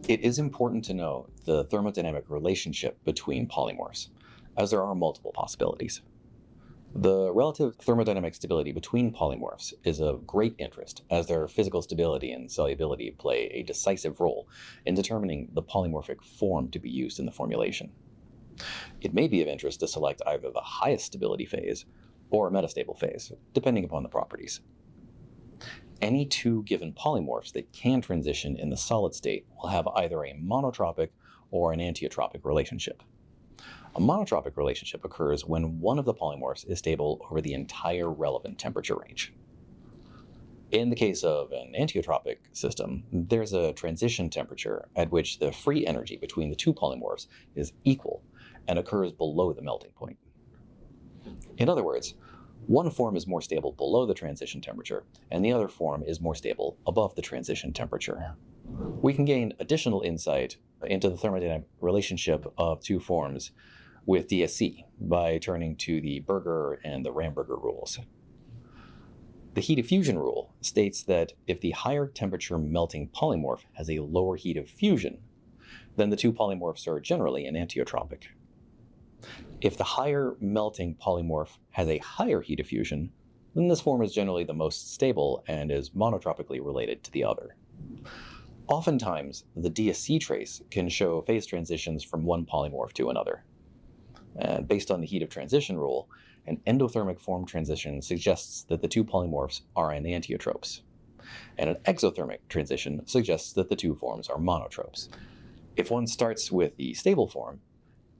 It is important to know the thermodynamic relationship between polymorphs, as there are multiple possibilities. The relative thermodynamic stability between polymorphs is of great interest, as their physical stability and solubility play a decisive role in determining the polymorphic form to be used in the formulation. It may be of interest to select either the highest stability phase or a metastable phase, depending upon the properties. Any two given polymorphs that can transition in the solid state will have either a monotropic or an enantiotropic relationship. A monotropic relationship occurs when one of the polymorphs is stable over the entire relevant temperature range. In the case of an enantiotropic system, there's a transition temperature at which the free energy between the two polymorphs is equal and occurs below the melting point. In other words, one form is more stable below the transition temperature, and the other form is more stable above the transition temperature. We can gain additional insight into the thermodynamic relationship of two forms with DSC by turning to the Berger and the Ramberger rules. The heat of fusion rule states that if the higher temperature melting polymorph has a lower heat of fusion, then the two polymorphs are generally enantiotropic. If the higher melting polymorph has a higher heat of fusion, then this form is generally the most stable and is monotropically related to the other. Oftentimes, the DSC trace can show phase transitions from one polymorph to another. And based on the heat of transition rule, an endothermic form transition suggests that the two polymorphs are enantiotropes, and an exothermic transition suggests that the two forms are monotropes. If one starts with the stable form,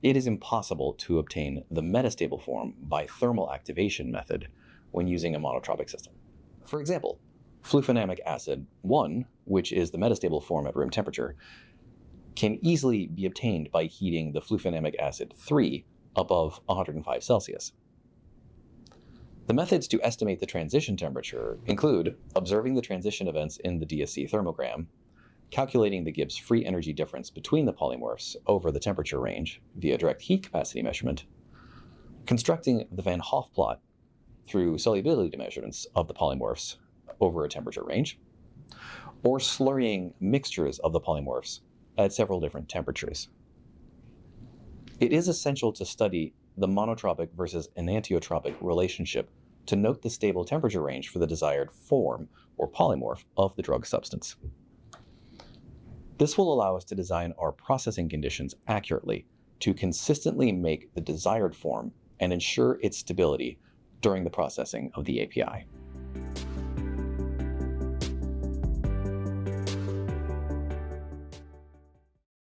it is impossible to obtain the metastable form by thermal activation method when using a monotropic system. For example, flufenamic acid 1, which is the metastable form at room temperature, can easily be obtained by heating the flufenamic acid 3 above 105 Celsius. The methods to estimate the transition temperature include observing the transition events in the DSC thermogram, calculating the Gibbs free energy difference between the polymorphs over the temperature range via direct heat capacity measurement, constructing the Van Hoff plot through solubility measurements of the polymorphs over a temperature range, or slurrying mixtures of the polymorphs at several different temperatures. It is essential to study the monotropic versus enantiotropic relationship to note the stable temperature range for the desired form or polymorph of the drug substance. This will allow us to design our processing conditions accurately to consistently make the desired form and ensure its stability during the processing of the API.